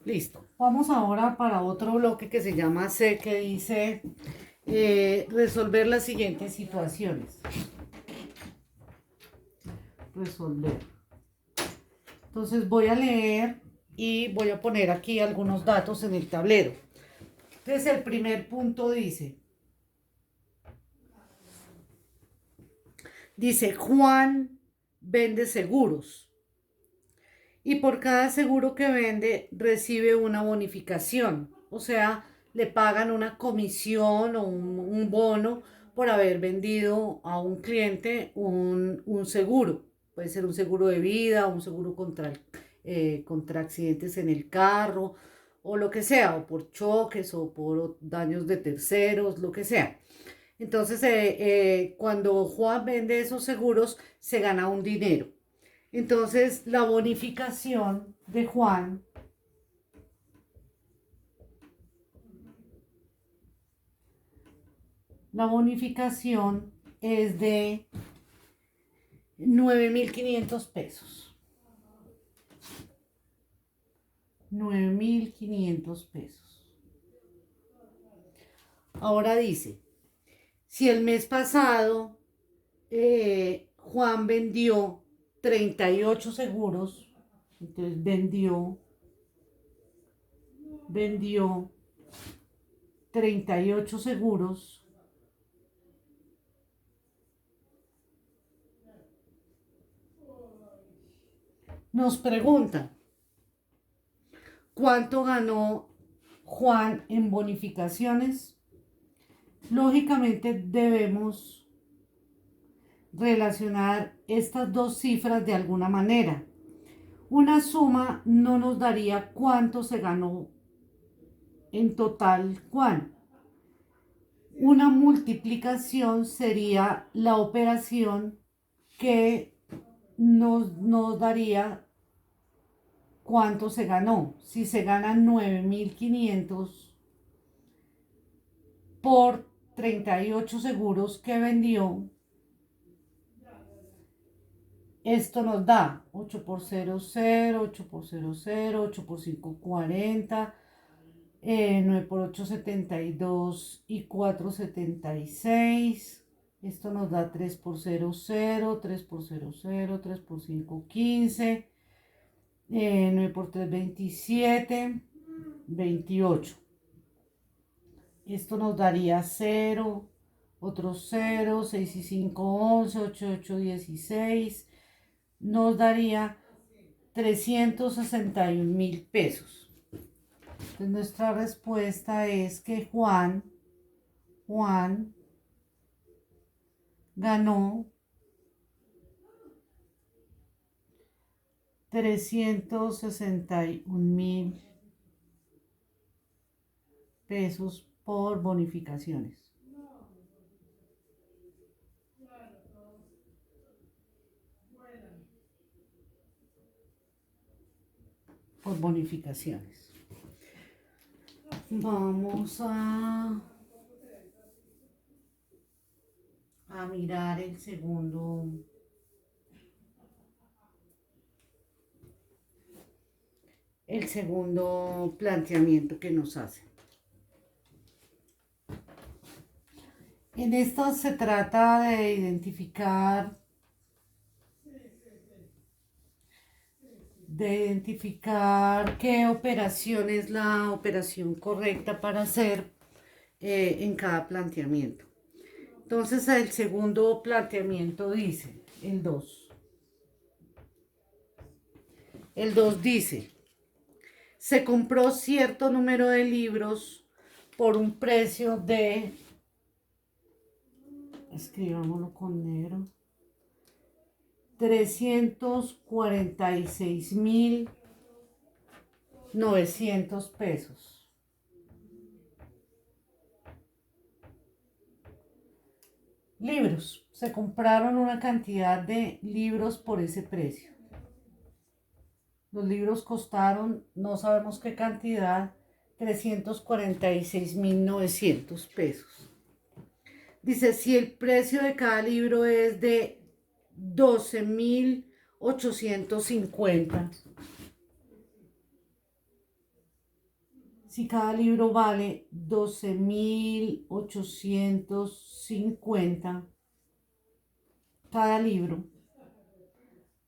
Listo. Vamos ahora para otro bloque que se llama C, que dice resolver las siguientes situaciones. Resolver. Entonces voy a leer y voy a poner aquí algunos datos en el tablero. Entonces el primer punto dice Juan vende seguros y por cada seguro que vende recibe una bonificación, o sea, le pagan una comisión o un bono por haber vendido a un cliente un seguro. Puede ser un seguro de vida, un seguro contra accidentes en el carro, o lo que sea, o por choques, o por daños de terceros, lo que sea. Entonces, cuando Juan vende esos seguros, se gana un dinero. Entonces, la bonificación es de 9.500 pesos. 9.500 pesos. Ahora dice, si el mes pasado Juan vendió 38 seguros, entonces vendió 38 seguros, nos pregunta, ¿cuánto ganó Juan en bonificaciones? Lógicamente debemos relacionar estas dos cifras de alguna manera. Una suma no nos daría cuánto se ganó en total Juan. Una multiplicación sería la operación que nos daría cuánto se ganó. Si se ganan 9.500 por 38 seguros que vendió, esto nos da 8 por 0, 0, 8 por 0, 0, 8 por 5, 40, 9 por 8, 72 y 4, 76. Esto nos da 3 por 0, 0, 3 por 0, 0, 3 por 5, 15, 9 por 3, 27, 28. Esto nos daría 0, otro 0, 6 y 5, 11, 8 y 8, 16. Nos daría 361.000 pesos. Entonces nuestra respuesta es que Juan ganó 361.000 pesos por bonificaciones. Por bonificaciones. Vamos a mirar el segundo planteamiento que nos hace. En esto se trata de identificar qué operación es la operación correcta para hacer en cada planteamiento. Entonces el segundo planteamiento dice, el 2 dice, se compró cierto número de libros por un precio de, escribámoslo con negro, 346.900 pesos. Libros. Se compraron una cantidad de libros por ese precio. Los libros costaron, no sabemos qué cantidad, 346.900 pesos. Dice, si el precio de cada libro es de 12.850, Si cada libro vale 12.850, cada libro,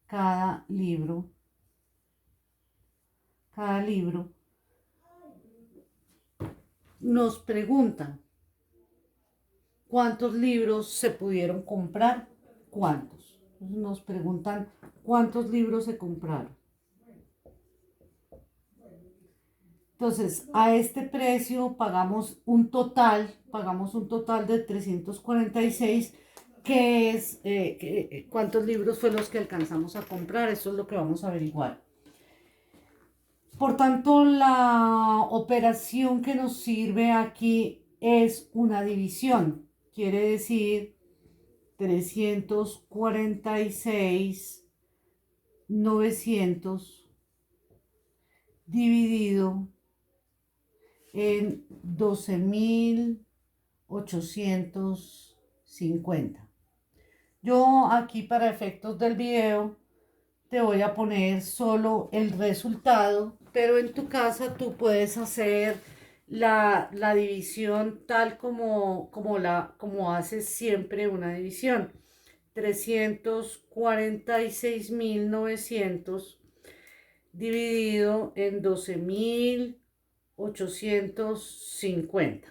cada libro, cada libro, nos preguntan cuántos libros se pudieron comprar, cuántos. Nos preguntan cuántos libros se compraron. Entonces, a este precio pagamos un total de 346, que es cuántos libros fue los que alcanzamos a comprar. Eso es lo que vamos a averiguar. Por tanto, la operación que nos sirve aquí es una división. Quiere decir 346.900 dividido en 12.850. Yo aquí, para efectos del video, te voy a poner solo el resultado, pero en tu casa tú puedes hacer la división tal como haces siempre una división. 346.900 dividido en 12.850.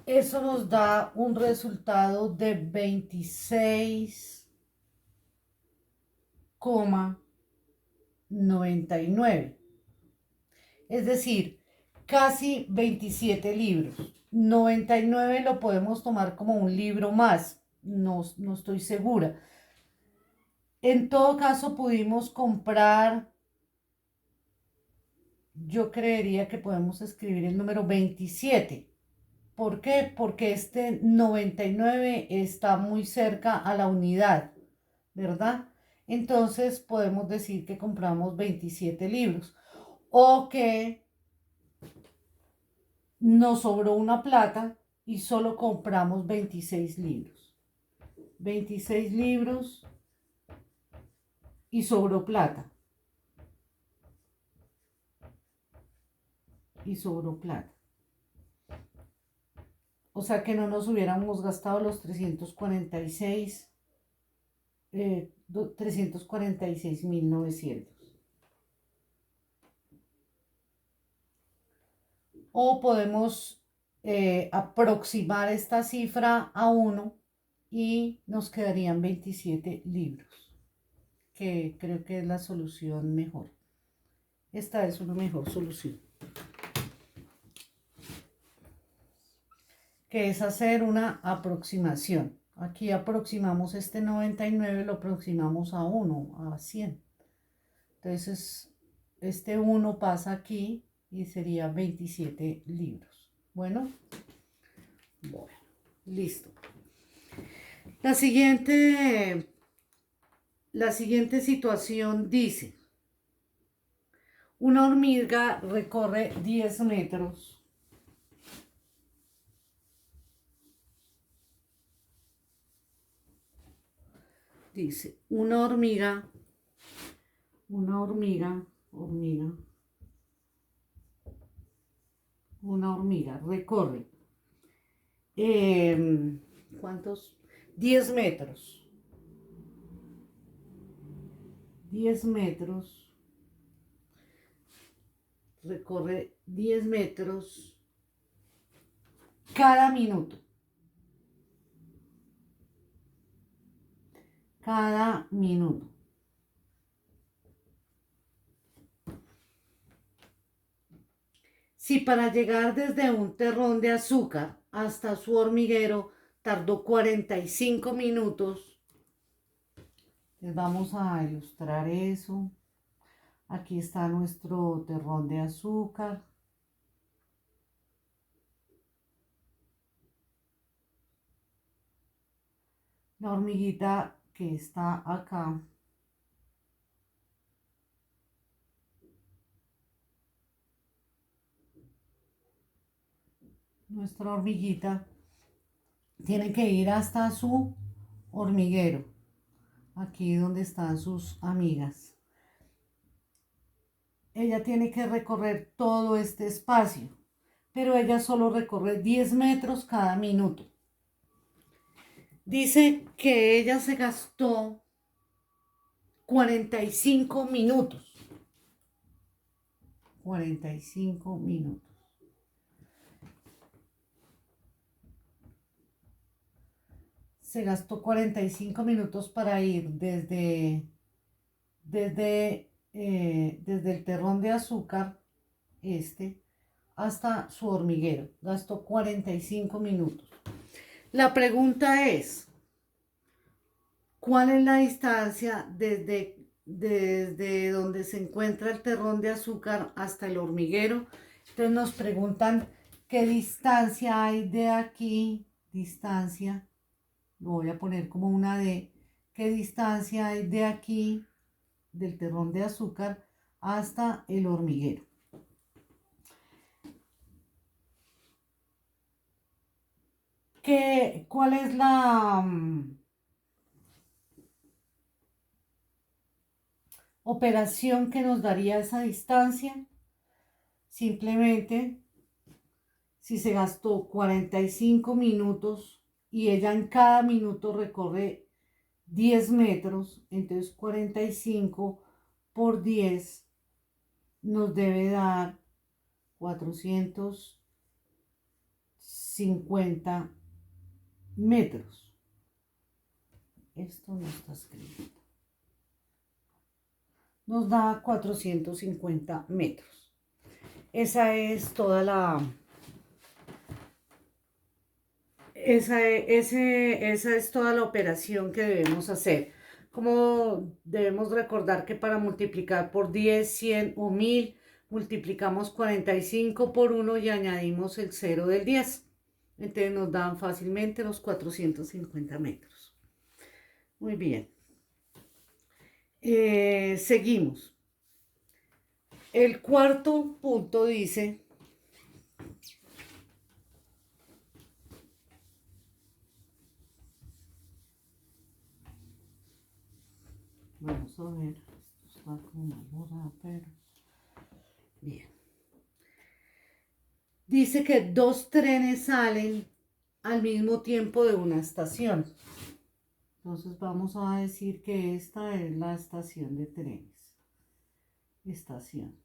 Eso nos da un resultado de 26,99. Es decir, casi 27 libros. 99 lo podemos tomar como un libro más, no estoy segura. En todo caso, pudimos comprar, yo creería que podemos escribir el número 27. ¿Por qué? Porque este 99 está muy cerca a la unidad, ¿verdad? Entonces podemos decir que compramos 27 libros o que nos sobró una plata y solo compramos 26 libros. 26 libros y sobró plata. Y sobró plata. O sea que no nos hubiéramos gastado los 346.900. O podemos aproximar esta cifra a 1 y nos quedarían 27 libros, que creo que es la solución mejor. Esta es una mejor solución, que es hacer una aproximación. Aquí aproximamos este 99, lo aproximamos a 1, a 100. Entonces, este 1 pasa aquí y sería 27 libros. Bueno, listo. La siguiente situación dice: una hormiga recorre 10 metros. Dice, una hormiga recorre, ¿cuántos? 10 metros. 10 metros. Recorre 10 metros cada minuto. Cada minuto. Si para llegar desde un terrón de azúcar hasta su hormiguero tardó 45 minutos, les vamos a ilustrar eso. Aquí está nuestro terrón de azúcar. La hormiguita que está acá. Nuestra hormiguita tiene que ir hasta su hormiguero, aquí donde están sus amigas. ella tiene que recorrer todo este espacio, pero ella solo recorre 10 metros cada minuto. Dice que ella se gastó 45 minutos. 45 minutos. Se gastó 45 minutos para ir desde el Terrón de Azúcar, hasta su hormiguero. Gastó 45 minutos. La pregunta es, ¿cuál es la distancia desde donde se encuentra el Terrón de Azúcar hasta el hormiguero? Entonces nos preguntan qué distancia hay de aquí, distancia, lo voy a poner como una D, qué distancia hay de aquí, del Terrón de Azúcar, hasta el hormiguero. ¿Cuál es la operación que nos daría esa distancia? Simplemente, si se gastó 45 minutos y ella en cada minuto recorre 10 metros, entonces 45 por 10 nos debe dar 450 metros. Esto no está escrito. Nos da 450 metros. Esa es toda esa es toda la operación que debemos hacer. Como debemos recordar que para multiplicar por 10, 100 o 1000, multiplicamos 45 por 1 y añadimos el 0 del 10. Entonces nos dan fácilmente los 450 metros. Muy bien. Seguimos. El cuarto punto dice, vamos a ver, esto está como mal borrado, pero bien. Dice que 2 trenes salen al mismo tiempo de una estación. Entonces vamos a decir que esta es la estación de trenes. Estación.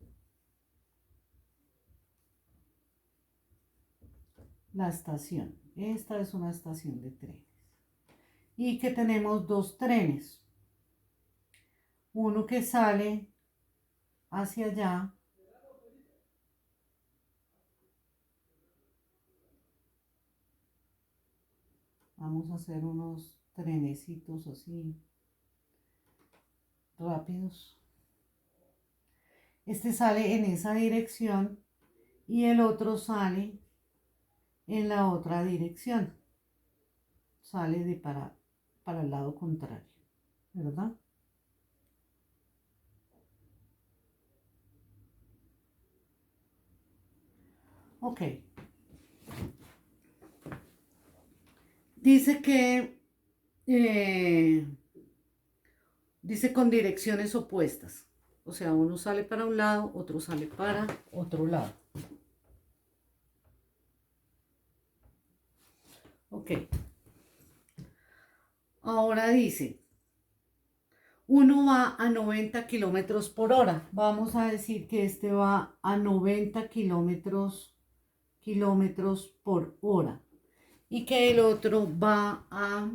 La estación. Esta es una estación de trenes. Y que tenemos 2 trenes. Uno que sale hacia allá. Vamos a hacer unos trenecitos así rápidos. Este sale en esa dirección y el otro sale en la otra dirección. Sale para el lado contrario, ¿verdad? Ok. Dice que dice con direcciones opuestas. O sea, uno sale para un lado, otro sale para otro lado. Ok. Ahora dice, uno va a 90 kilómetros por hora. Vamos a decir que este va a 90 kilómetros por hora. Y que el otro va a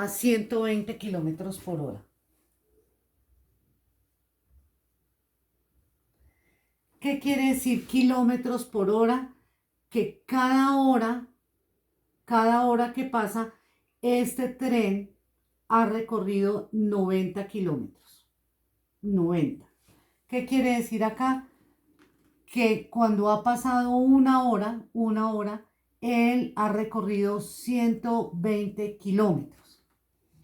120 kilómetros por hora. ¿Qué quiere decir kilómetros por hora? Que cada hora que pasa, este tren ha recorrido 90 kilómetros. 90. ¿Qué quiere decir acá? Que cuando ha pasado una hora, él ha recorrido 120 kilómetros.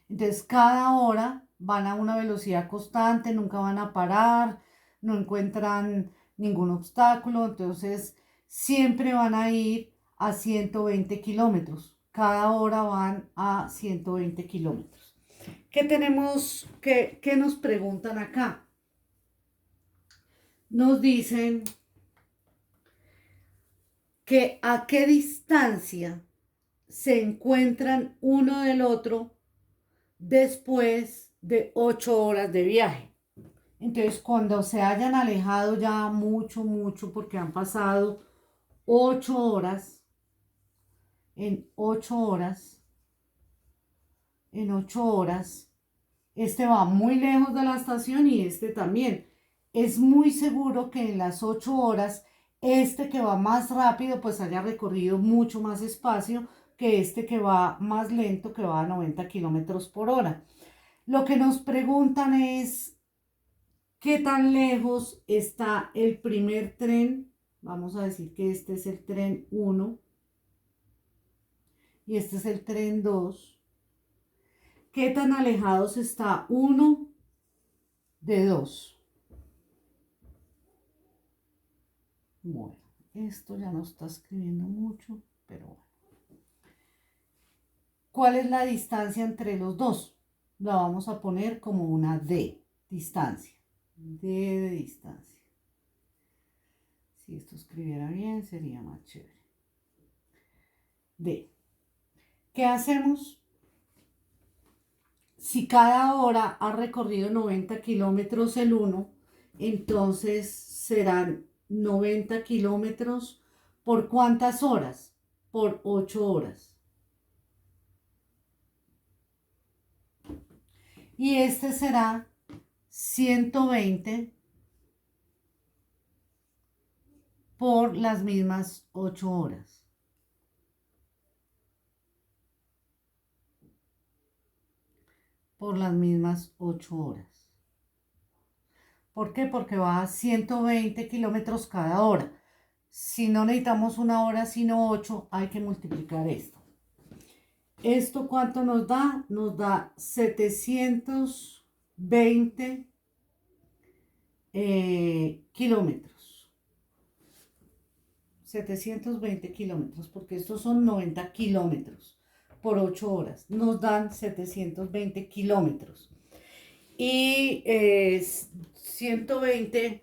Entonces, cada hora van a una velocidad constante, nunca van a parar, no encuentran ningún obstáculo, entonces siempre van a ir a 120 kilómetros. Cada hora van a 120 kilómetros. ¿Qué tenemos, qué nos preguntan acá? Nos dicen que a qué distancia se encuentran uno del otro después de 8 horas de viaje. Entonces, cuando se hayan alejado ya mucho, mucho, porque han pasado 8 horas, en 8 horas, en 8 horas, este va muy lejos de la estación y este también. Es muy seguro que en las 8 horas, este que va más rápido, pues haya recorrido mucho más espacio que este que va más lento, que va a 90 kilómetros por hora. Lo que nos preguntan es, ¿qué tan lejos está el primer tren? Vamos a decir que este es el tren 1 y este es el tren 2. ¿Qué tan alejados está uno de 2? Bueno, esto ya no está escribiendo mucho, pero bueno. ¿Cuál es la distancia entre los dos? La vamos a poner como una D, distancia. D de distancia. Si esto escribiera bien, sería más chévere. D. ¿Qué hacemos? Si cada hora ha recorrido 90 kilómetros el uno, entonces serán 90 kilómetros por ¿cuántas horas? Por 8 horas. Y este será 120 por las mismas 8 horas. Por las mismas 8 horas. ¿Por qué? Porque va a 120 kilómetros cada hora. Si no necesitamos una hora, sino 8, hay que multiplicar esto. ¿Esto cuánto nos da? Nos da 720 kilómetros. 720 kilómetros, porque estos son 90 kilómetros por 8 horas. Nos dan 720 kilómetros. Y 120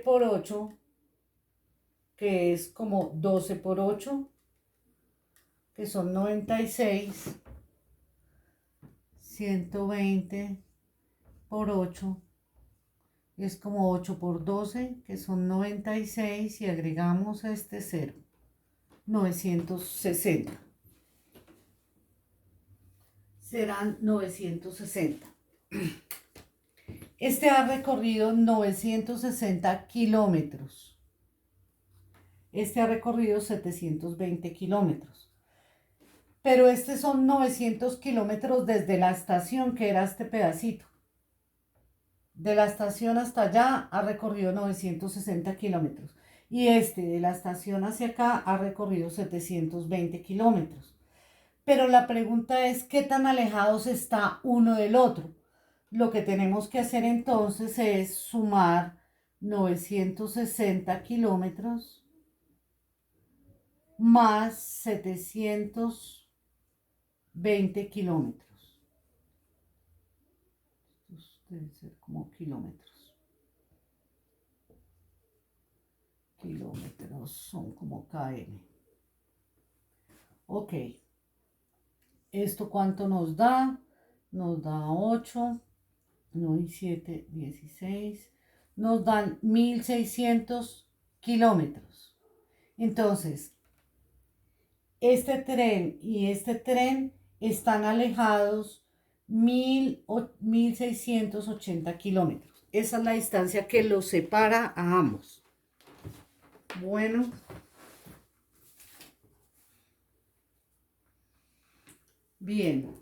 por 8, que es como 12 por 8, que son 96. 120 por 8 es como 8 por 12, que son 96, y agregamos este 0, 960. Serán 960. Este ha recorrido 960 kilómetros. Este ha recorrido 720 kilómetros. Pero este son 900 kilómetros desde la estación, que era este pedacito. De la estación hasta allá ha recorrido 960 kilómetros. Y este de la estación hacia acá ha recorrido 720 kilómetros. Pero la pregunta es, ¿qué tan alejados está uno del otro? Lo que tenemos que hacer entonces es sumar 960 kilómetros más 720 kilómetros. Estos deben ser como kilómetros. Kilómetros son como km. Ok. ¿Esto cuánto nos da? Nos da 8, 9 y 7, 16. Nos dan 1600 kilómetros. Entonces, este tren y este tren están alejados 1680 kilómetros. Esa es la distancia que los separa a ambos. Bueno. Bien.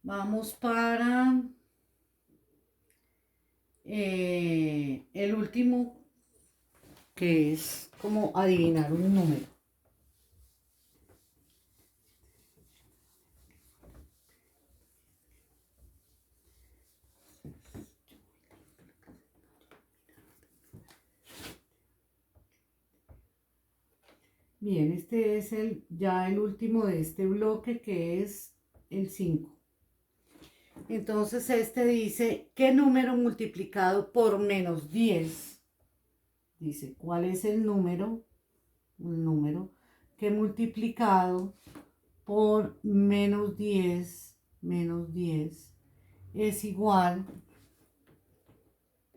Vamos para el último, que es como adivinar un número. Bien, este es ya el último de este bloque, que es el 5. Entonces este dice, ¿qué número multiplicado por menos 10? Dice, ¿cuál es el número? Un número que multiplicado por menos 10 es igual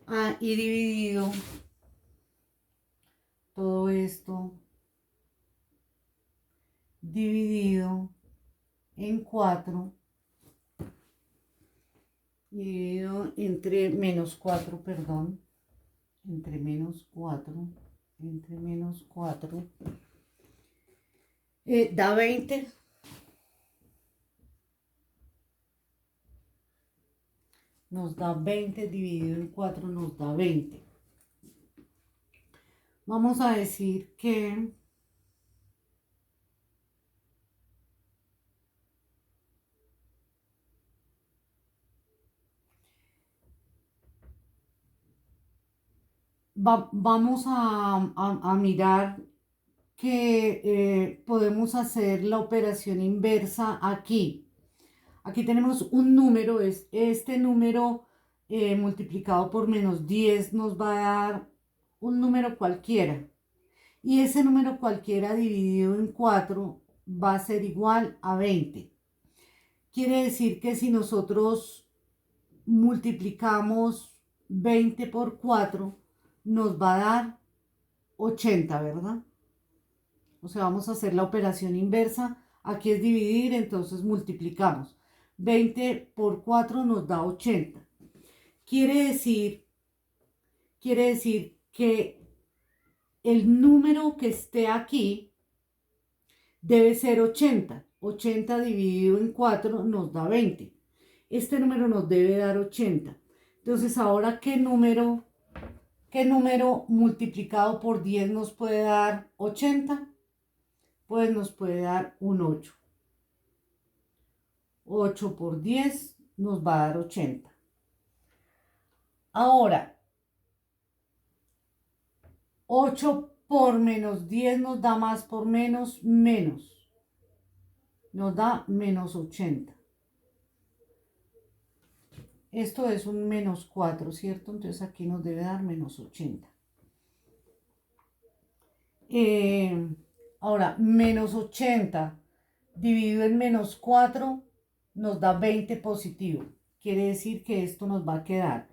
a, y dividido todo esto dividido en 4, dividido entre menos 4, perdón, entre menos 4, da 20. Nos da 20 dividido en 4, nos da 20. Vamos a decir que vamos a mirar que podemos hacer la operación inversa aquí. Aquí tenemos un número, este número multiplicado por menos 10 nos va a dar un número cualquiera. Y ese número cualquiera dividido en 4 va a ser igual a 20. Quiere decir que si nosotros multiplicamos 20 por 4, nos va a dar 80, ¿verdad? O sea, vamos a hacer la operación inversa. Aquí es dividir, entonces multiplicamos. 20 por 4 nos da 80. Quiere decir que el número que esté aquí debe ser 80. 80 dividido en 4 nos da 20. Este número nos debe dar 80. Entonces, ahora, ¿qué número multiplicado por 10 nos puede dar 80? Pues nos puede dar un 8. 8 por 10 nos va a dar 80. Ahora, 8 por menos 10 nos da más por menos, menos. Nos da menos 80. Esto es un menos 4, ¿cierto? Entonces aquí nos debe dar menos 80. Ahora, menos 80 dividido en menos 4 nos da 20 positivo. Quiere decir que esto nos va a quedar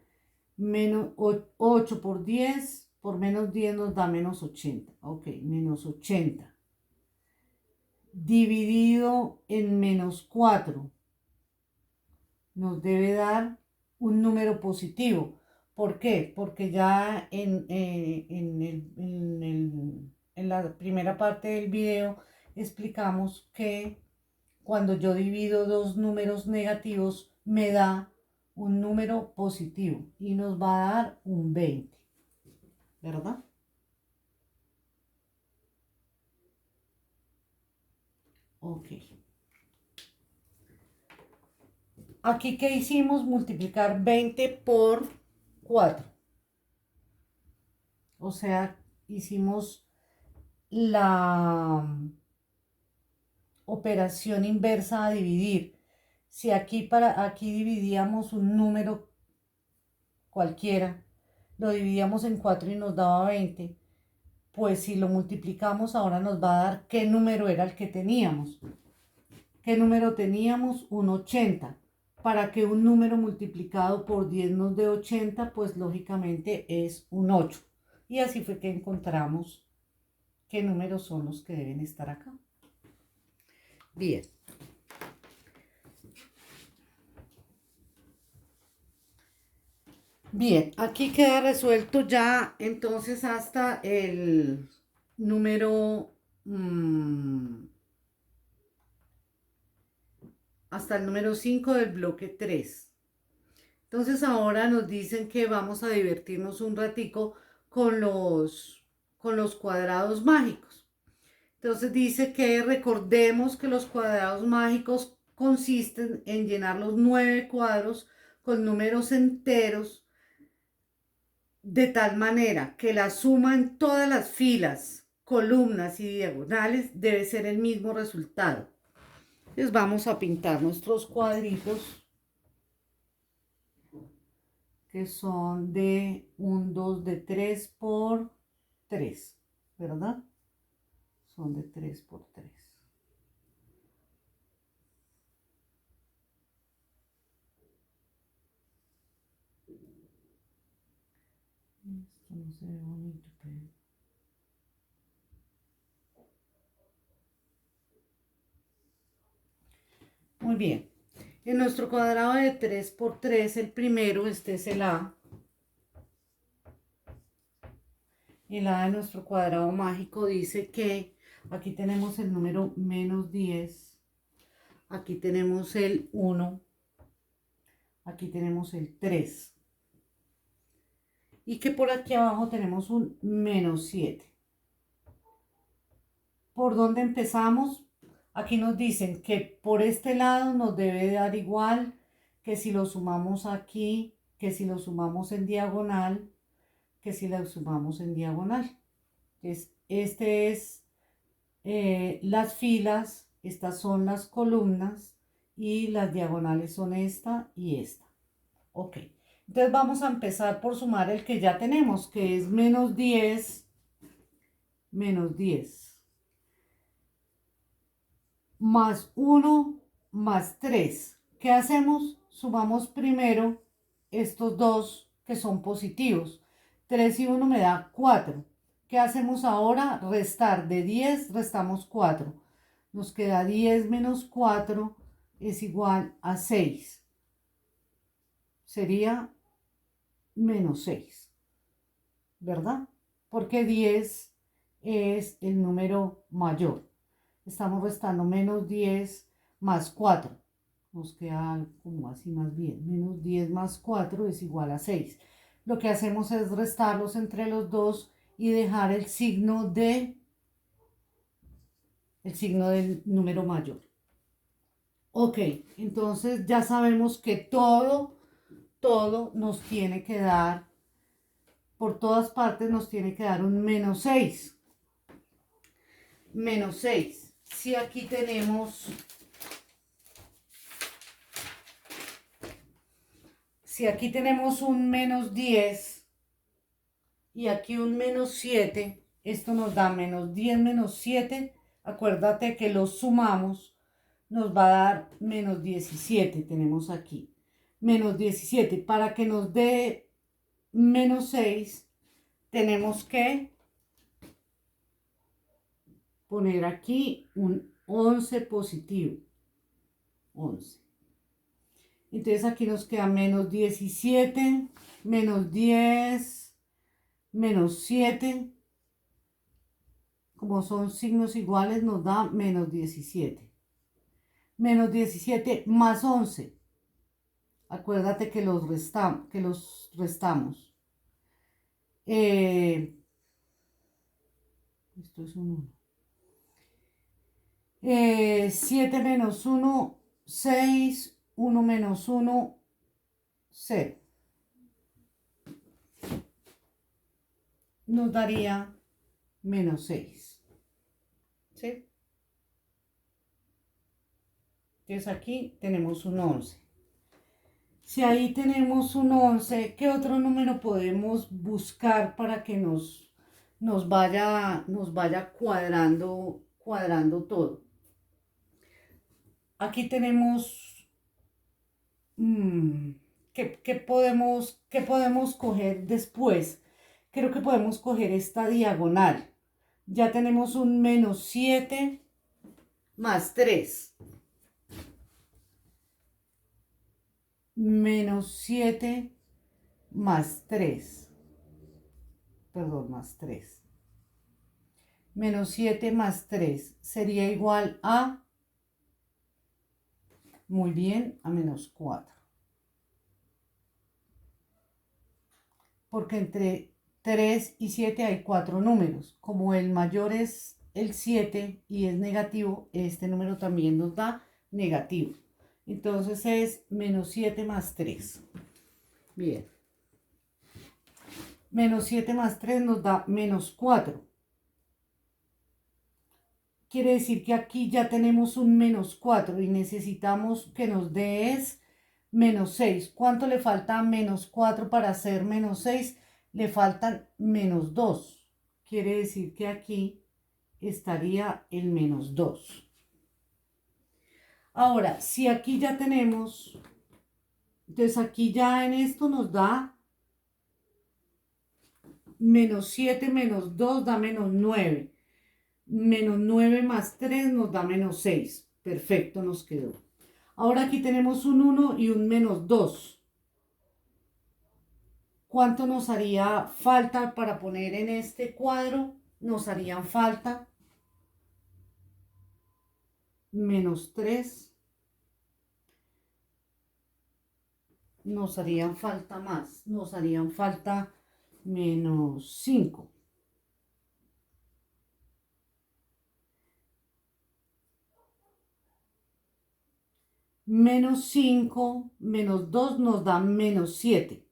menos 8 por 10, por menos 10 nos da menos 80. Ok, menos 80 dividido en menos 4 nos debe dar un número positivo. ¿Por qué? Porque ya en la primera parte del video explicamos que cuando yo divido dos números negativos me da un número positivo y nos va a dar un 20, ¿verdad? Ok. Aquí, ¿qué hicimos? Multiplicar 20 por 4. O sea, hicimos la operación inversa a dividir. Si aquí dividíamos un número cualquiera, lo dividíamos en 4 y nos daba 20, pues si lo multiplicamos ahora nos va a dar qué número era el que teníamos. ¿Qué número teníamos? Un 80. Para que un número multiplicado por 10 nos dé 80, pues lógicamente es un 8. Y así fue que encontramos qué números son los que deben estar acá. Bien. Bien, aquí queda resuelto ya entonces hasta el número hasta el número 5 del bloque 3. Entonces ahora nos dicen que vamos a divertirnos un ratico con los cuadrados mágicos. Entonces dice que recordemos que los cuadrados mágicos consisten en llenar los 9 cuadros con números enteros de tal manera que la suma en todas las filas, columnas y diagonales debe ser el mismo resultado. Les vamos a pintar nuestros cuadritos, que son de un 2 de 3 por 3, ¿verdad? Son de 3 por 3. Esto no se ve bonito, pero... Muy bien. En nuestro cuadrado de 3 por 3, el primero, este es el A. El A de nuestro cuadrado mágico dice que aquí tenemos el número menos 10. Aquí tenemos el 1. Aquí tenemos el 3. Y que por aquí abajo tenemos un menos 7. ¿Por dónde empezamos? Aquí nos dicen que por este lado nos debe dar igual que si lo sumamos aquí, que si lo sumamos en diagonal, que si lo sumamos en diagonal. Entonces, este es las filas, estas son las columnas y las diagonales son esta y esta. Ok, entonces vamos a empezar por sumar el que ya tenemos, que es menos 10, menos 10. Más 1 más 3. ¿Qué hacemos? Sumamos primero estos dos que son positivos. 3 y 1 me da 4. ¿Qué hacemos ahora? Restar. De 10 restamos 4. Nos queda 10 menos 4 es igual a 6. Sería menos 6, ¿verdad? Porque 10 es el número mayor. Estamos restando menos 10 más 4. Nos queda como así más bien. Menos 10 más 4 es igual a 6. Lo que hacemos es restarlos entre los dos y dejar el signo del número mayor. Ok, entonces ya sabemos que todo nos tiene que dar, por todas partes nos tiene que dar un menos 6. Menos 6. Si aquí tenemos... Si aquí tenemos un menos 10 y aquí un menos 7, esto nos da menos 10 menos 7. Acuérdate que los sumamos, nos va a dar menos 17. Tenemos aquí menos 17. Para que nos dé menos 6, tenemos que poner aquí un 11 positivo. 11. Entonces aquí nos queda menos 17, menos 10, menos 7. Como son signos iguales, nos da menos 17. Menos 17 más 11. Acuérdate que los restamos. Esto es un 1. 7 menos 1, 6. 1 menos 1, 0. Nos daría menos 6. ¿Sí? Entonces aquí tenemos un 11. Si ahí tenemos un 11, ¿qué otro número podemos buscar para que nos vaya cuadrando todo? Aquí tenemos, ¿qué podemos coger después? Creo que podemos coger esta diagonal. Ya tenemos un menos 7 más 3. Menos 7 más 3. Perdón, más 3. Menos 7 más 3 sería igual a, muy bien, a menos 4. Porque entre 3 y 7 hay 4 números. Como el mayor es el 7 y es negativo, este número también nos da negativo. Entonces es menos 7 más 3. Bien. Menos 7 más 3 nos da menos 4. quiere decir que aquí ya tenemos un menos 4 y necesitamos que nos dé es menos 6. ¿Cuánto le falta a menos 4 para hacer menos 6? Le faltan menos 2. Quiere decir que aquí estaría el menos 2. Ahora, si aquí ya tenemos, entonces aquí ya en esto nos da menos 7 menos 2 da menos 9. Menos 9 más 3 nos da menos 6. Perfecto, nos quedó. Ahora aquí tenemos un 1 y un menos 2. ¿Cuánto nos haría falta para poner en este cuadro? Nos harían falta menos 3. Nos harían falta más. Nos harían falta menos 5. Menos 5 menos 2 nos da menos 7.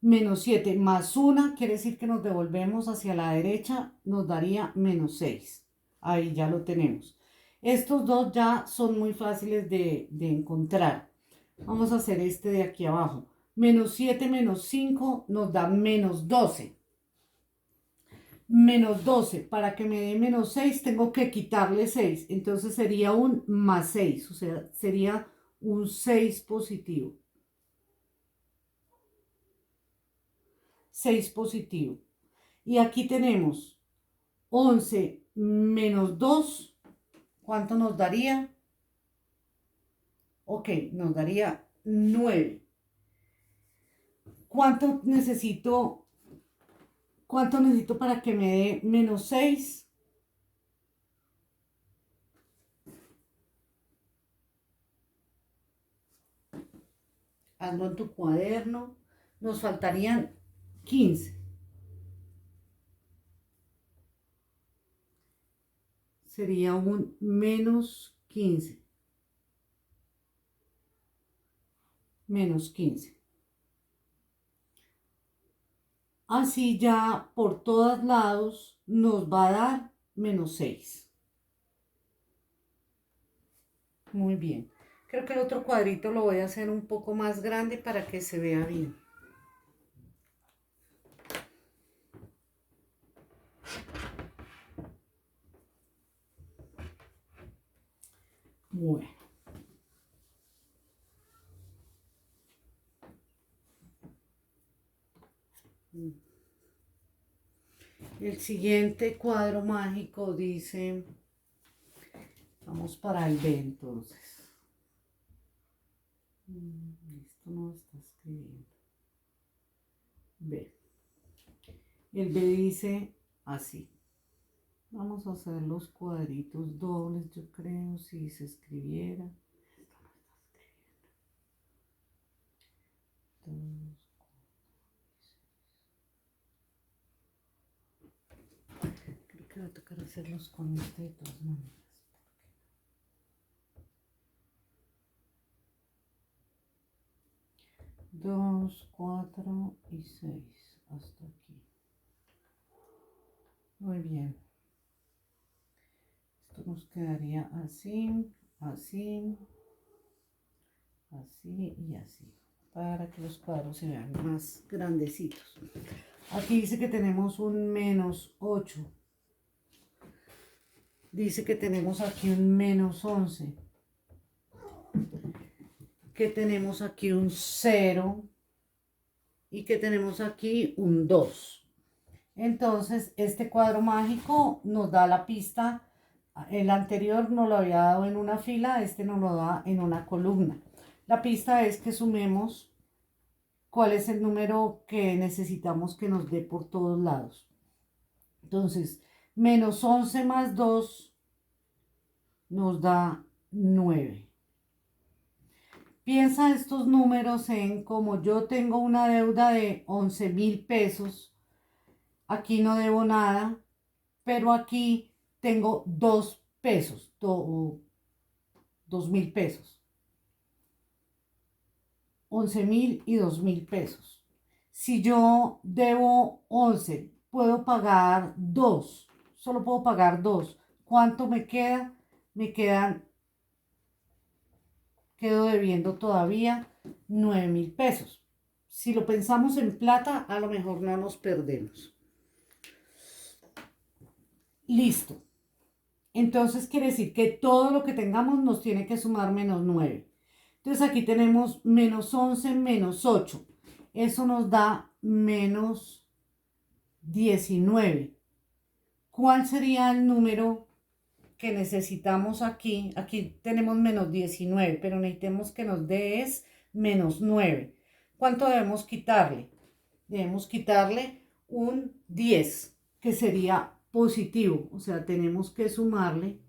Menos 7 más 1 quiere decir que nos devolvemos hacia la derecha, nos daría menos 6. Ahí ya lo tenemos. Estos dos ya son muy fáciles de encontrar. Vamos a hacer este de aquí abajo. Menos 7 menos 5 nos da menos 12. Menos 12, para que me dé menos 6 tengo que quitarle 6. Entonces sería un más 6, o sea, sería un 6 positivo. 6 positivo. Y aquí tenemos 11 menos 2. ¿Cuánto nos daría? Ok, nos daría 9. ¿Cuánto necesito? ¿Cuánto necesito para que me dé menos 6? Hazlo en tu cuaderno. Nos faltarían 15. Sería un menos 15. Menos 15. Así ya por todos lados nos va a dar menos 6. Muy bien. Creo que el otro cuadrito lo voy a hacer un poco más grande para que se vea bien. Bueno. El siguiente cuadro mágico dice, vamos para el B entonces. Esto no está escribiendo. B. El B dice así. Vamos a hacer los cuadritos dobles, yo creo, si se escribiera. Esto no está escribiendo. Creo que va a tocar hacerlos con este de todas maneras. 2, 4 y 6 hasta aquí. Muy bien. Esto nos quedaría así, así, así y así, para que los cuadros se vean más grandecitos. Aquí dice que tenemos un menos 8. Dice que tenemos aquí un menos 11. Que tenemos aquí un 0. Y que tenemos aquí un 2. Entonces, este cuadro mágico nos da la pista. El anterior nos lo había dado en una fila, este nos lo da en una columna. La pista es que sumemos cuál es el número que necesitamos que nos dé por todos lados. Entonces, menos 11 más 2 nos da 9. Piensa estos números en como yo tengo una deuda de 11,000 pesos. Aquí no debo nada, pero aquí tengo 2 pesos, 2,000 pesos. 11,000 y 2,000 pesos. Si yo debo 11, puedo pagar 2, solo puedo pagar 2. ¿Cuánto me queda? Quedo debiendo todavía 9.000 pesos. Si lo pensamos en plata, a lo mejor no nos perdemos. Listo. Entonces quiere decir que todo lo que tengamos nos tiene que sumar menos 9. Entonces aquí tenemos menos 11 menos 8. Eso nos da menos 19. ¿Cuál sería el número que necesitamos aquí? Aquí tenemos menos 19, pero necesitamos que nos dé es menos 9. ¿Cuánto debemos quitarle? Debemos quitarle un 10, que sería positivo. O sea, tenemos que sumarle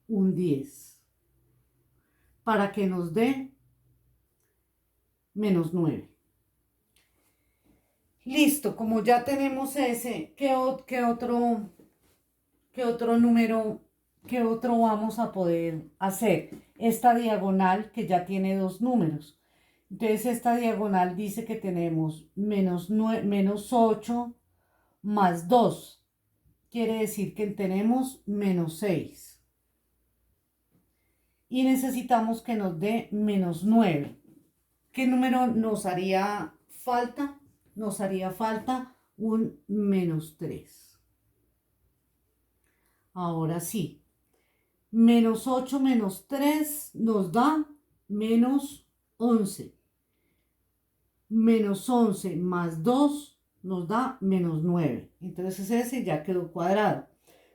un 10 para que nos dé menos 9. Listo, como ya tenemos ese, qué otro número, qué otro vamos a poder hacer? Esta diagonal que ya tiene dos números. Entonces esta diagonal dice que tenemos menos 8 más 2. Quiere decir que tenemos menos 6. Y necesitamos que nos dé menos 9. ¿Qué número nos haría falta? Nos haría falta un menos 3. Ahora sí. Menos 8 menos 3 nos da menos 11. Menos 11 más 2 nos da menos 9. Entonces ese ya quedó cuadrado.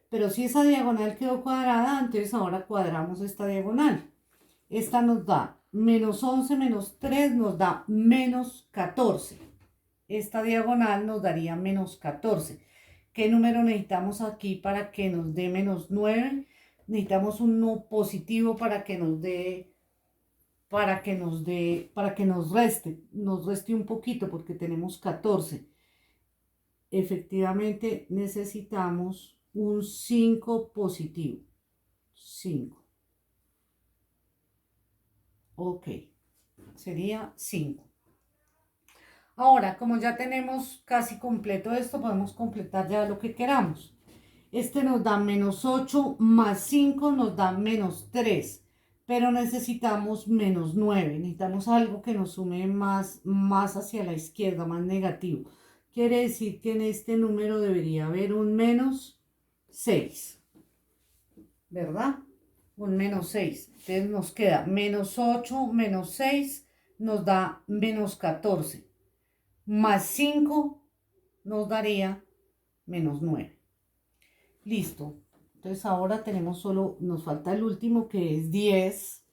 Pero si esa diagonal quedó cuadrada, entonces ahora cuadramos esta diagonal. Esta nos da menos 11 menos 3 nos da menos 14. Esta diagonal nos daría menos 14. ¿Qué número necesitamos aquí para que nos dé menos 9? Necesitamos un no positivo para que nos reste un poquito porque tenemos 14. Efectivamente necesitamos un 5 positivo. 5. Ok, sería 5. Ahora, como ya tenemos casi completo esto, podemos completar ya lo que queramos. Este nos da menos 8 más 5 nos da menos 3, pero necesitamos menos 9. Necesitamos algo que nos sume más hacia la izquierda, más negativo. Quiere decir que en este número debería haber un menos 6, ¿verdad? Un menos 6. Entonces nos queda menos 8 menos 6 nos da menos 14. Más 5 nos daría menos 9. Listo. Entonces ahora tenemos nos falta el último que es 10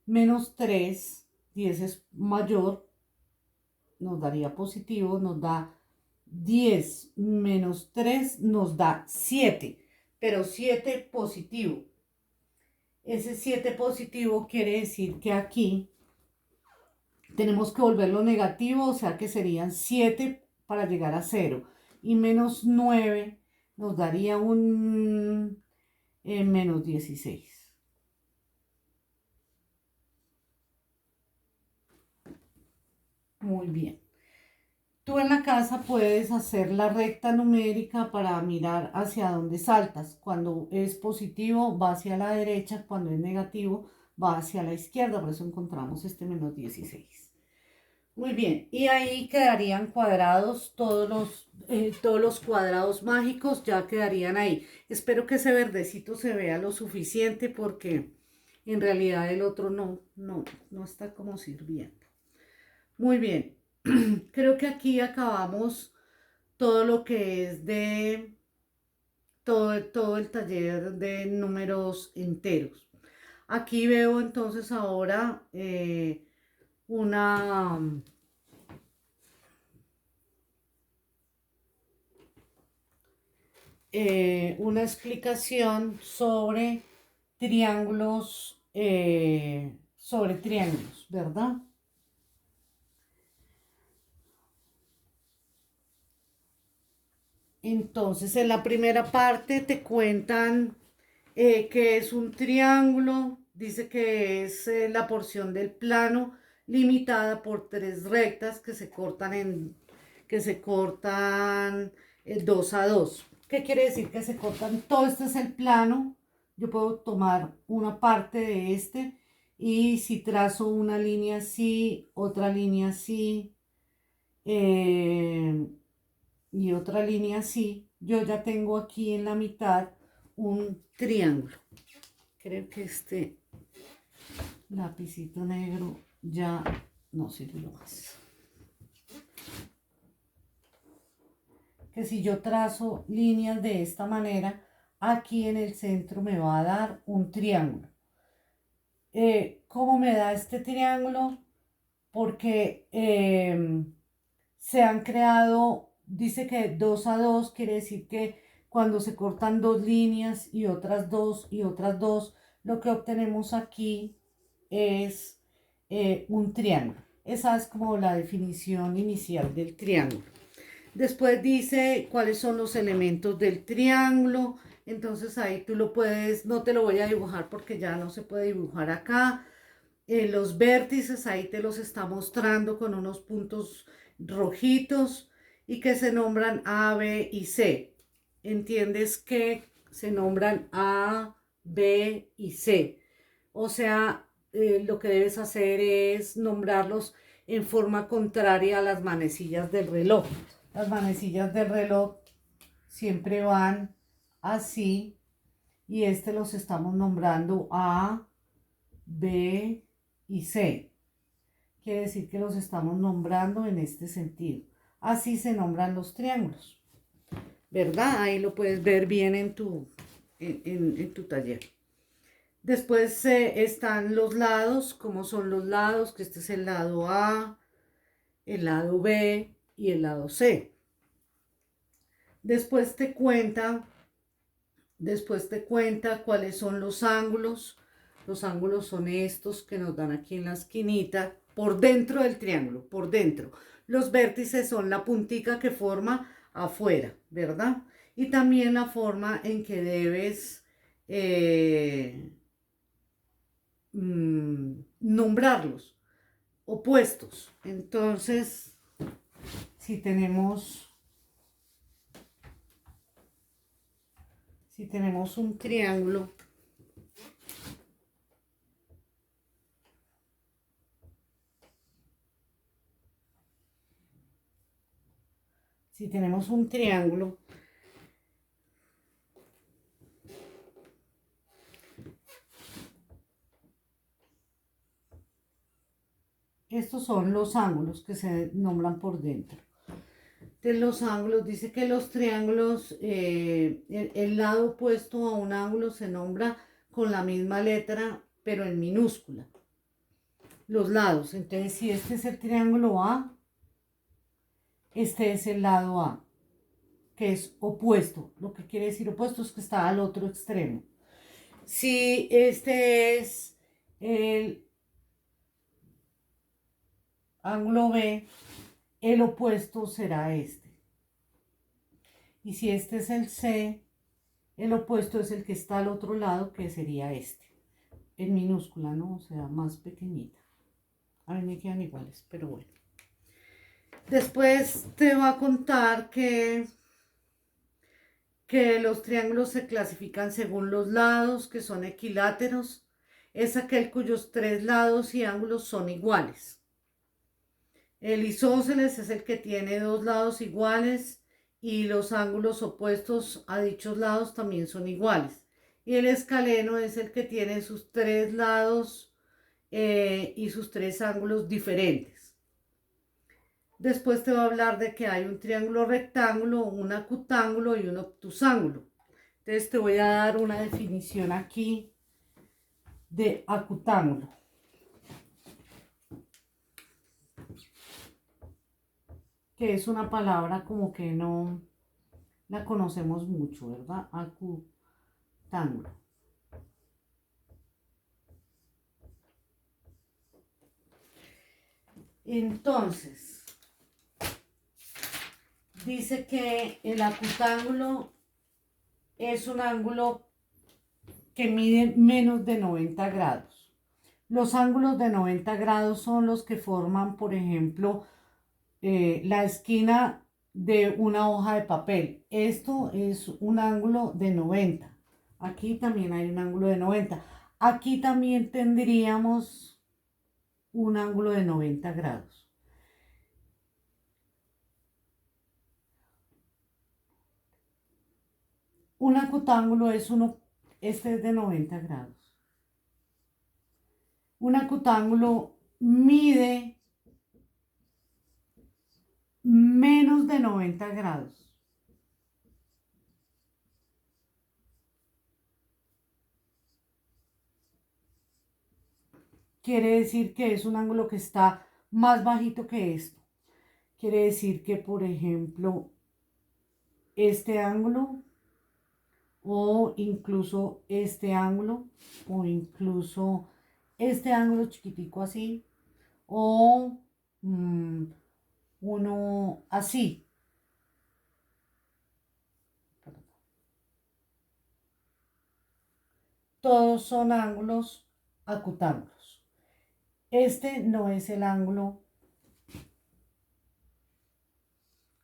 menos 3. 10 es mayor, nos daría positivo, nos da 10 menos 3 nos da 7, pero 7 positivo. Ese 7 positivo quiere decir que aquí tenemos que volverlo negativo, o sea que serían 7 para llegar a 0. Y menos 9 nos daría un menos 16. Muy bien. Tú en la casa puedes hacer la recta numérica para mirar hacia dónde saltas. Cuando es positivo va hacia la derecha, cuando es negativo va hacia la izquierda, por eso encontramos este menos 16. Muy bien, y ahí quedarían cuadrados todos los cuadrados mágicos, ya quedarían ahí. Espero que ese verdecito se vea lo suficiente porque en realidad el otro no está como sirviendo. Muy bien, creo que aquí acabamos todo lo que es de todo el taller de números enteros. Aquí veo entonces ahora una una explicación sobre triángulos, ¿verdad? Entonces, en la primera parte te cuentan que es un triángulo, dice que es la porción del plano limitada por tres rectas que se cortan 2 a 2. ¿Qué quiere decir que se cortan? Todo este es el plano. Yo puedo tomar una parte de este y si trazo una línea así, otra línea así eh, y otra línea así, yo ya tengo aquí en la mitad un triángulo. Creo que este lapicito negro ya no sirvió más. Que si yo trazo líneas de esta manera, aquí en el centro me va a dar un triángulo. ¿Cómo me da este triángulo? Porque se han creado, dice que 2 a 2, quiere decir que cuando se cortan dos líneas y otras dos y otras dos, lo que obtenemos aquí es un triángulo. Esa es como la definición inicial del triángulo. Después dice cuáles son los elementos del triángulo. Entonces ahí tú lo puedes, no te lo voy a dibujar porque ya no se puede dibujar acá. Los vértices ahí te los está mostrando con unos puntos rojitos y que se nombran A, B y C. ¿Entiendes que se nombran A, B y C? O sea, lo que debes hacer es nombrarlos en forma contraria a las manecillas del reloj. Las manecillas del reloj siempre van así y este los estamos nombrando A, B y C. Quiere decir que los estamos nombrando en este sentido. Así se nombran los triángulos, ¿verdad? Ahí lo puedes ver bien en tu taller. Después están los lados, cómo son los lados, que este es el lado A, el lado B y el lado C. Después te cuenta cuáles son los ángulos. Los ángulos son estos que nos dan aquí en la esquinita, por dentro del triángulo, por dentro. Los vértices son la puntica que forma afuera, ¿verdad? Y también la forma en que debes nombrarlos, opuestos. Entonces, si tenemos un triángulo, estos son los ángulos que se nombran por dentro. De los ángulos, dice que los triángulos, el lado opuesto a un ángulo se nombra con la misma letra, pero en minúscula. Los lados, entonces si este es el triángulo A, este es el lado A, que es opuesto. Lo que quiere decir opuesto es que está al otro extremo. Si este es el ángulo B, el opuesto será este. Y si este es el C, el opuesto es el que está al otro lado, que sería este. En minúscula, ¿no? O sea, más pequeñita. A mí me quedan iguales, pero bueno. Después te va a contar que los triángulos se clasifican según los lados, que son equiláteros. Es aquel cuyos 3 lados y ángulos son iguales. El isósceles es el que tiene 2 lados iguales y los ángulos opuestos a dichos lados también son iguales. Y el escaleno es el que tiene sus 3 lados y sus 3 ángulos diferentes. Después te va a hablar de que hay un triángulo rectángulo, un acutángulo y un obtusángulo. Entonces te voy a dar una definición aquí de acutángulo. Que es una palabra como que no la conocemos mucho, ¿verdad? Acutángulo. Entonces, dice que el acutángulo es un ángulo que mide menos de 90 grados. Los ángulos de 90 grados son los que forman, por ejemplo, la esquina de una hoja de papel. Esto es un ángulo de 90. Aquí también hay un ángulo de 90. Aquí también tendríamos un ángulo de 90 grados. Un acutángulo es uno, este es de 90 grados. Un acutángulo mide menos de 90 grados. Quiere decir que es un ángulo que está más bajito que esto. Quiere decir que, por ejemplo, este ángulo o incluso este ángulo o incluso este ángulo chiquitico así o uno así. Todos son ángulos acutángulos. Este no es el ángulo.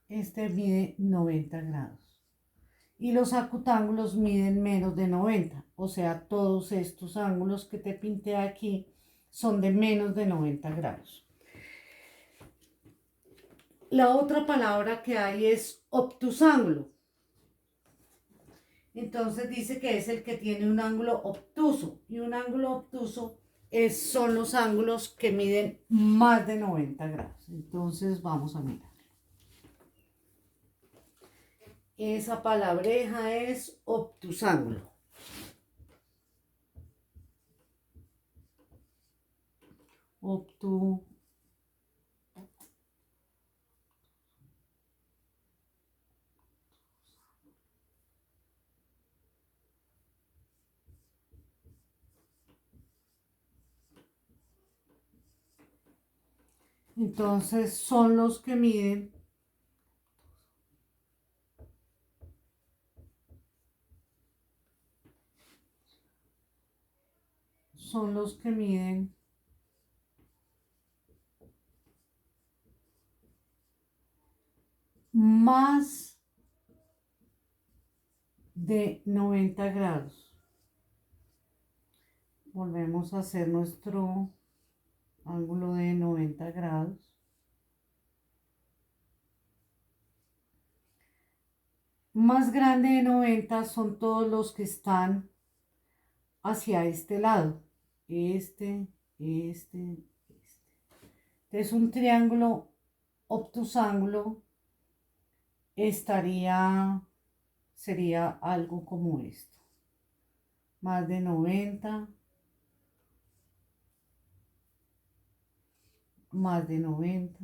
Este mide 90 grados. Y los acutángulos miden menos de 90. O sea, todos estos ángulos que te pinté aquí son de menos de 90 grados. La otra palabra que hay es obtusángulo. Entonces dice que es el que tiene un ángulo obtuso. Y un ángulo obtuso son los ángulos que miden más de 90 grados. Entonces vamos a mirar. Esa palabreja es obtusángulo. Obtu. Entonces son los que miden más de 90 grados. Volvemos a hacer nuestro ángulo de 90 grados. Más grande de 90 son todos los que están hacia este lado. Este. Entonces un triángulo obtusángulo sería algo como esto. Más de 90. Más de 90.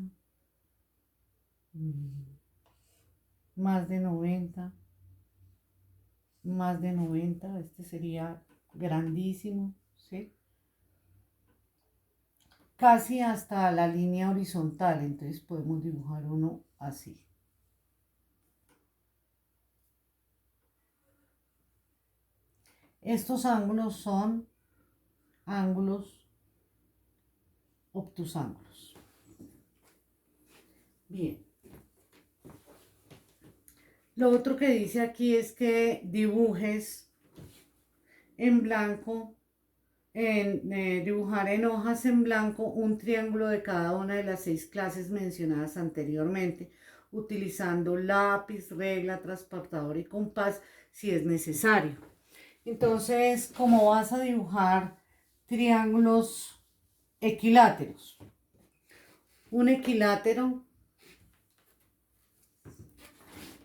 Más de 90. Más de 90. Este sería grandísimo, ¿sí? Casi hasta la línea horizontal, entonces podemos dibujar uno así. Estos ángulos son ángulos obtusángulos. Bien. Lo otro que dice aquí es que dibujes en blanco, dibujar en hojas en blanco un triángulo de cada una de las 6 clases mencionadas anteriormente, utilizando lápiz, regla, transportador y compás si es necesario. Entonces, como vas a dibujar triángulos equiláteros, un equilátero,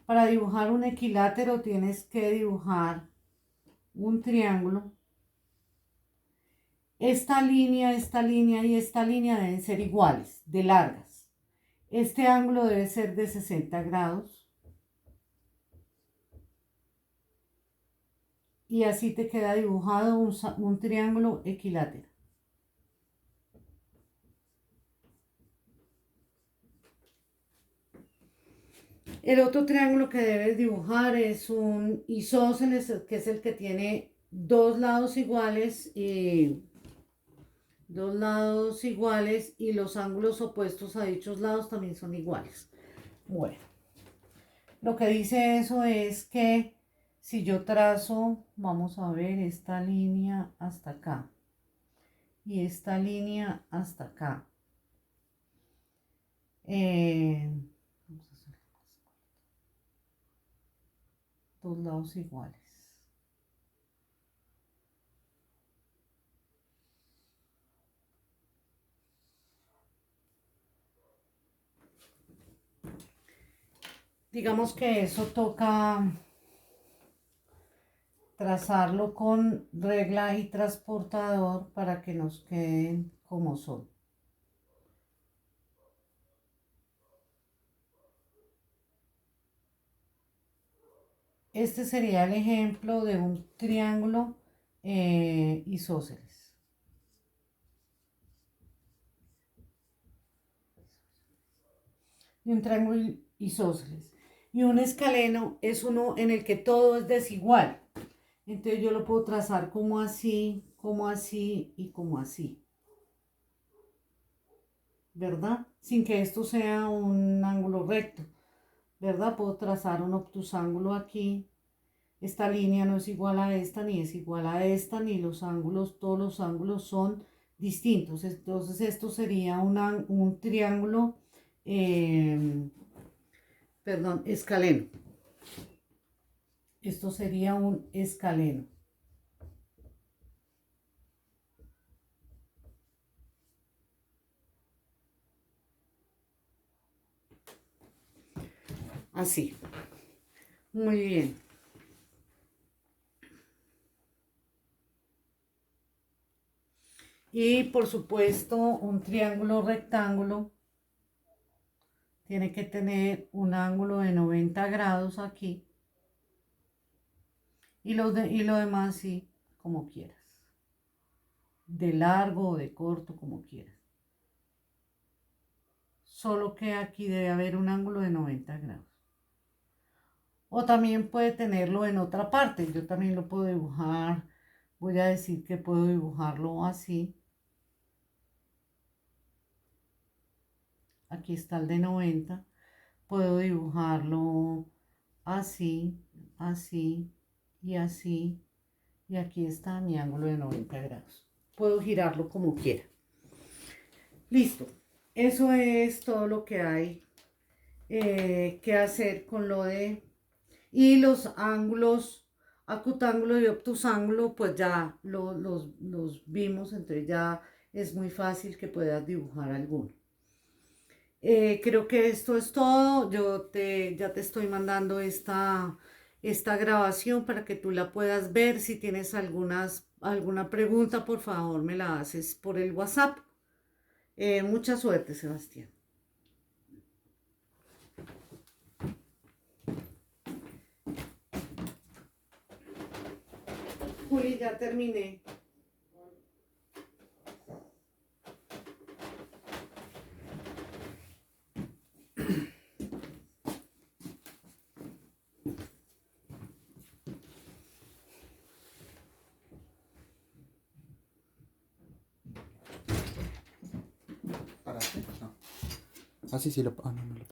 para dibujar un equilátero tienes que dibujar un triángulo. Esta línea y esta línea deben ser iguales, de largas. Este ángulo debe ser de 60 grados. Y así te queda dibujado un triángulo equilátero. El otro triángulo que debes dibujar es un isósceles, que es el que tiene dos lados iguales y los ángulos opuestos a dichos lados también son iguales. Bueno, Lo que dice eso es que si yo trazo, vamos a ver, esta línea hasta acá y esta línea hasta acá. Vamos a hacer dos lados iguales. Digamos que eso toca trazarlo con regla y transportador para que nos queden como son. Este sería el ejemplo de un triángulo isósceles. Y un triángulo isósceles. Y un escaleno es uno en el que todo es desigual. Entonces yo lo puedo trazar como así y como así. ¿Verdad? Sin que esto sea un ángulo recto. ¿Verdad? Puedo trazar un obtusángulo aquí. Esta línea no es igual a esta, ni es igual a esta, ni los ángulos, todos los ángulos son distintos. Entonces esto sería un triángulo, perdón, escaleno. Esto sería un escaleno. Así. Muy bien. Y por supuesto, un triángulo rectángulo tiene que tener un ángulo de 90 grados aquí. Y lo demás sí, como quieras. De largo o de corto, como quieras. Solo que aquí debe haber un ángulo de 90 grados. O también puede tenerlo en otra parte. Yo también lo puedo dibujar. Voy a decir que puedo dibujarlo así. Aquí está el de 90. Puedo dibujarlo así, así y así. Y aquí está mi ángulo de 90 grados. Puedo girarlo como quiera. Listo. Eso es todo lo que hay que hacer con lo de... Y los ángulos, acutángulo y obtusángulo, pues ya los vimos, entonces ya es muy fácil que puedas dibujar alguno. Creo que esto es todo. Ya te estoy mandando esta grabación para que tú la puedas ver. Si tienes alguna pregunta, por favor, me la haces por el WhatsApp. Mucha suerte, Sebastián. Juli, ya terminé. ¿Paraste? No. Ah, sí, sí, no, no lo